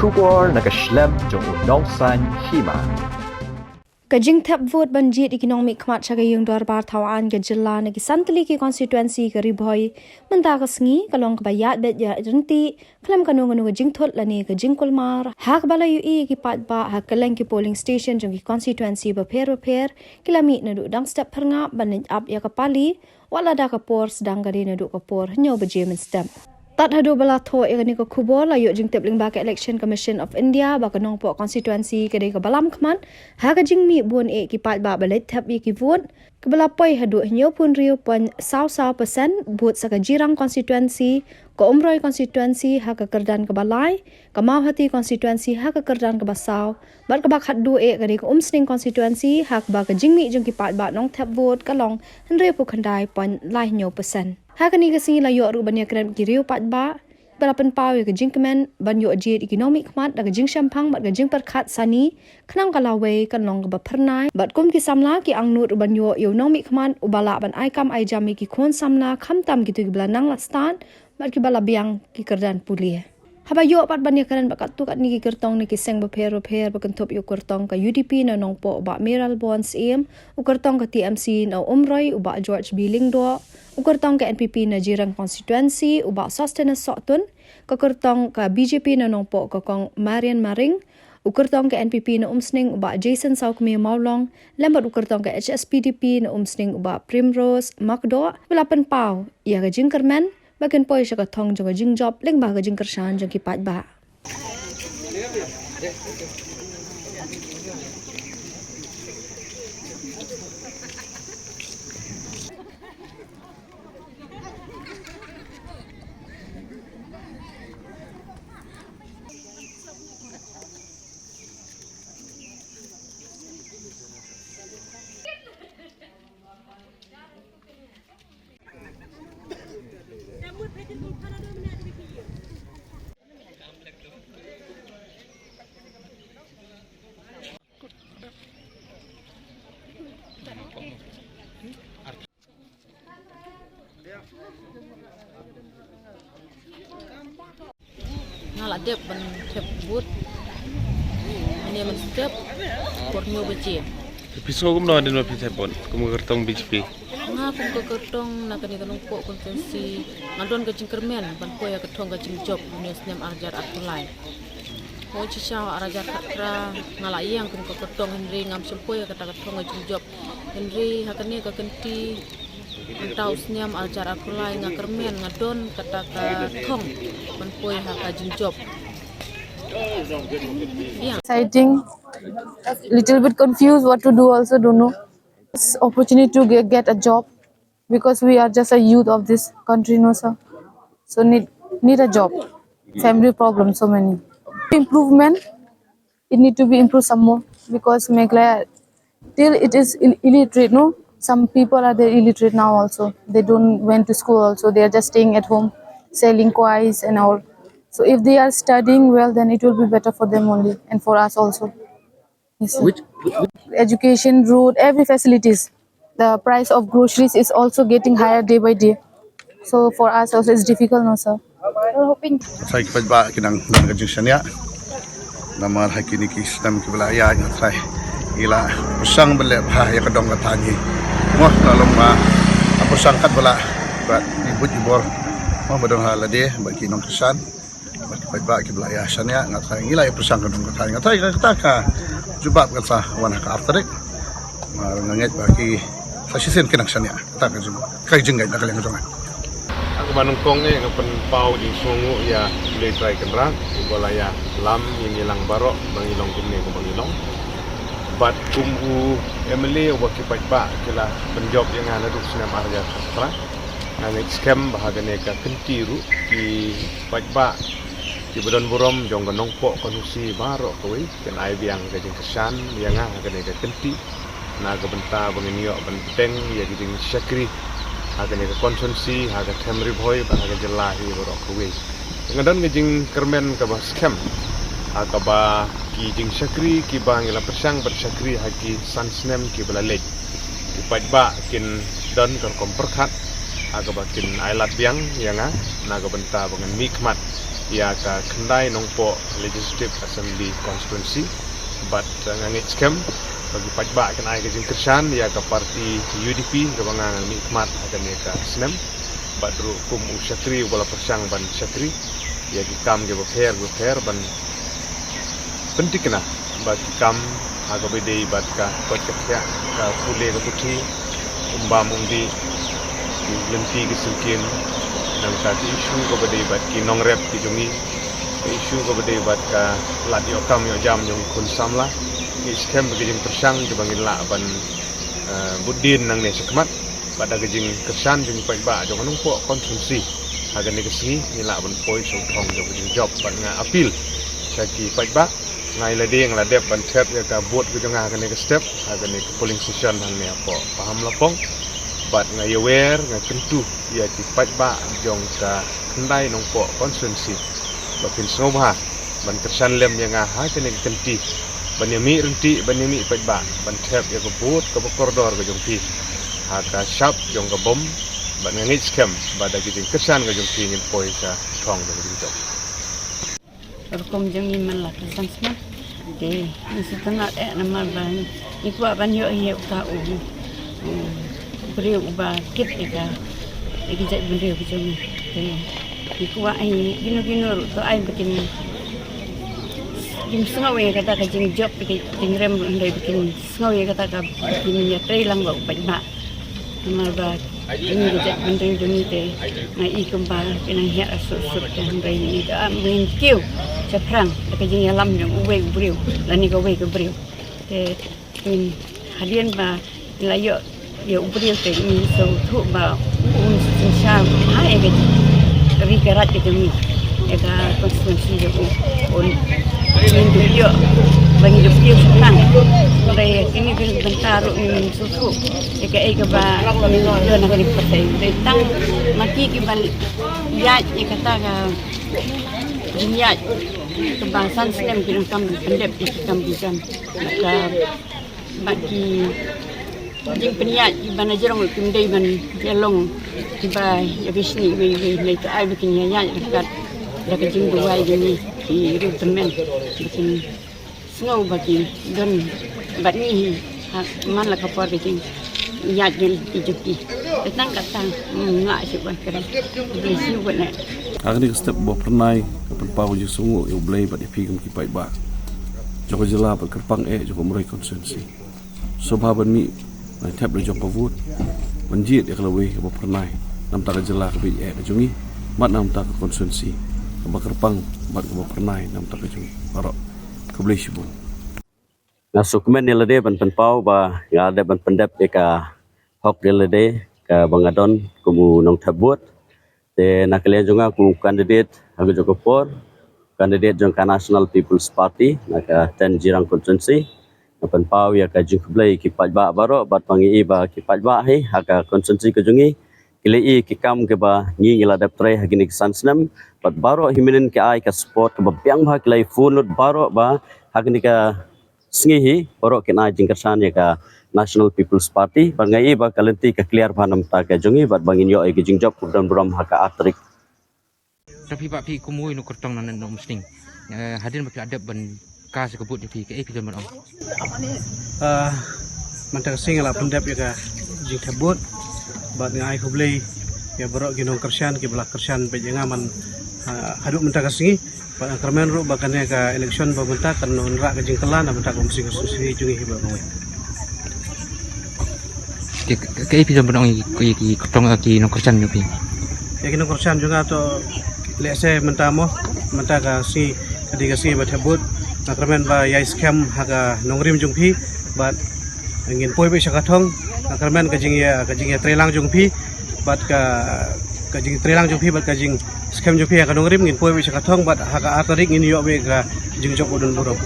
Shubor nakaslem jong unongsan hima. Kajing tap vote banjir economic khmat chaga yung dorbar thawaan ke jilla nagi santli ki constituency ke riboy menta ka sngi kalong ka bayat bet ya renti klam kanung anu jing thot lani ka jing kulmar hak bala yu e ki pat ba hak kaleng ki polling station jong ki constituency ba per kilami na du dang step pernga ban up ya ka pali wala da ka por sedang gari na du ka por nyo ba jemen step Tat hadu bala tho egani ko khubor la yo jing tepling ba ka Election Commission of India ba kanong po constituency ke dei ka balam khman ha ka jing mi buon e ki pat ba balet thap yi ki vote ke bala poi hadu nyo pun riu pon % vote sa ka jirang constituency ko umroi constituency ha ka kerdan ka balai ka mau hati constituency ha ka kerdan ka basau bar ka ba khat du e ka dei ka umsning constituency ha ka ba ka jing mi jing ki pat ba nong thap vote ka long henre pu khandai pon lai nyo % Hakani kasi la yo ru banya kran ki riu pat ba balapan paw ke jing kemen ban yo jit economic mat da jing shampang mat jing perkhat sani khnang kalawe kan long ba phernai bat kum ki samla ki ang nut ban yo economic mat ubala ban ai kam ai jami ki khon samla kham tam ki tu bla nang la stan mat ki bala biang ki kerdan pulie haba yo pat banya kran ba kat tu kat ni ki kertong ni ki seng ba pher ba kan thop yo kertong ka UDP na nong po ba Meral Bonds em u kertong ka TMC na umroi uba George Billing do Ukurtong ke NPP na jirang constituency uba sustenance sotun kakurtong ka BJP na nongpo kakong Marian Maring ukurtong ke NPP na umsning uba Jason Saukmi Maulong lembat ukurtong ke HSPDP na umsning uba Primrose Makdo walapan pau ia ka jingkermen bagian poi siya katong jang jing job leng ba ka jingkersan jang kipat ba Nala dep ban tep but ani man step por nyo beje Piso kum no din mapit hepon kum kertong BJP nga pun ko kertong na kani kanong po konsensi ngadon ka jingkermen ban ko ya ketong ka jingjop news nem arjar atulai mo chicha arajar khatra ngala yang kum ko kertong Henry ngam sempo ya kata ketong ka jingjop Henry hakani ka kenti Entau senyam aljar akulai ngakermen ngadon kata thong menpoi haka jinjob. Exciting, little bit confused what to do. Also don't know. This opportunity to get a job because we are just a youth of this country, no sir. So need a job. Family problems so many. Improvement. It need to be improved some more because Meghalaya till it is illiterate, no. Some people are there illiterate now also. They don't went to school also. They are just staying at home, selling coins and all. So if they are studying well, then it will be better for them only and for us also. Yes, sir. Education, road, every facilities. The price of groceries is also getting higher day by day. So for us also it's difficult, no sir. We're hoping. Saya kipat ba kinang nangajing siya nama hakini kis nam kibalaya ngatray ila usang bele bahaya kedong katani mo talong ma apo sangkat bala bat ibut ibor mo badong halade bagi nong kesan kipat ba kibalaya siya ngatray ila usang kedong katani ngatray kataka jubab katsa wana ka afterik maranganget bagi fasisen kinang siya kataka jubab kay jenggai nakalang kedong Aku manungkong ngapen pau di sungu ya boleh try kenrang ibolaya lam inilang barok bangilong kumne ko bangilong bat kumbu emily wa kipat ba kila penjob yang ana duk sina marja sastra nang scam bahagane ka kentiru ki pat ba ki bodon borom jong ganong po konusi barok koi ken ai biang ka jing kesan yang agane ka kenti na ga benta banginio benteng ya jing syakri akan ke konsumsi harga temri boy bahagia jelahi borok kuwi ngadon ngejing kermen ka bas kem akaba ki jing syakri ki bangila persang bersyakri haki sansnem ki belalej ipat ba kin don kom perkhat akaba kin ailat biang yanga naga benta bangan mikmat ya ka kendai nongpo legislative assembly constituency but ngangit scam bagi pajba kan ai kejing kersan ya ka parti UDP ka bangang nikmat akan ka snem but ru kum usyatri wala persang ban syatri ya ki kam ke befer ban penting kena bagi kam aga bede bat ka podcast ka pule ka puti umbam undi di lenti ke singkin nang ka isu ka bede bat ki nong rep ki jungi isu ka bede bat ka lat yo kam yo jam jong kun samla ni scam begijing persang ke bangin la ban budin nang ne sekmat pada gejing kersan jing pajba jong nong po konsumsi aga ne kesni ni la ban poi so thong jong gejing job ban nga apil saki pajba ngai la ding la dep ban chat ya ka buat ke jong aga ne ke step aga ne polling station hang ne apo paham lapong bat ngai aware ngai tentu ya ki pajba jong ka kendai nong po konsumsi bapin sobha ban kersan lem yang ha ke ne kenti banyami renti banyami pajba ban chat ya ka buat ke koridor ke jong pi haka shop jong ka bom ban ngit scam bada gijing kersan ke jong pi ngin poi sa thong jong job Berkom jangi malah kesan semua. Okay, mesti tengah nama ban. Iku ban yo hiu tahu. Beri ubah kit ika. Iki jadi beri macam ni. Okay, iku ai gino tu ai bikin. Jing sengaw ye kata kajing job bikin rem ndai bikin sengaw ye kata bikin ya trailang bau banyak. Nama ban. Ini jadi beri joni te. Na iku ba pinang hiat asuk dan ndai ni dah main kiu. Perang, kajing alam yang uwe beriu, lani kau uwe beriu. In hadian ba layo ya beriu te ini so tu ba sinsha hai gaji, rikarat itu ni, eka konstitusi itu in dunia bagi dunia perang. Dari ini bentar ini susu, eka ba dia nak dipakai. Tentang mati kibal ya kata dunia kebangsaan Islam kini kami pendep di kami kan bagi jing peniat ibana jerong kimdai ban jelong tiba ya bisni we itu ai bikin nyanya dekat dekat jing dua ini di rutemen bikin snow bagi don bani man la kapor bikin nyat jil ijuki tentang kata ngak sih bah keren besi buat Agni step bo pernai kapan pau je sungu eu blai ba depi kum ki pai ba joko jela ba kerpang joko murai konsensi sobha ban mi na tap le joko vut banjit ya kalau we bo pernai nam ta jela ka bi ka jungi mat nam ta ka konsensi ba kerpang mat bo pernai nam ta ka jungi aro ka blai shibu na sukmen ni lade ban pau ba ya de ban pendap ka hok de lade ka bangadon kumu nong tabut te nak kalian juga ku kandidat aku joko por kandidat jongka National People's Party nak 10 jirang konstituensi apan pau ya ka jukblai ki pajba baro bat pangi iba ki pajba he haka konstituensi ke jungi kili ki kam ke ba ngi ngila dap tre hagini kesan senam bat baro himinen ke ai ka support ke biang ba klai funut baro ba hagini ka sngihi baro kena jingkersan ya ka National People's Party bangai ba kalenti ka clear phanam ta ka jungi bat bangin yo ai gijing job dan brom haka atrik tapi pak pi kumui nu kertong nan no musting hadin ba adab ban ka sekebut di pi ke pi ban om mantang singala pendap ya ka jing tabut bat ngai kublai ya borok ginong kersan ki belak kersan be jangaman haduk mentaka singi bat kermen ru bakane ka election ba mentak kan nra ka jing kelan mentak om sing susi jungi hiba ngoi ke episode benong ki kotong ki no kersan ni pi ya ki no kersan juga to lese mentamo mentaka si kadiga si ba tabut na kermen ba ya scam haga nongrim jungpi bat angin poi be sakatong na kermen ka jing ya trelang jungpi bat ka jing trelang jungpi bat ka jing scam jungpi ka nongrim ngin poi be sakatong bat haga atarik ngin yo be ka jing jok odon buruk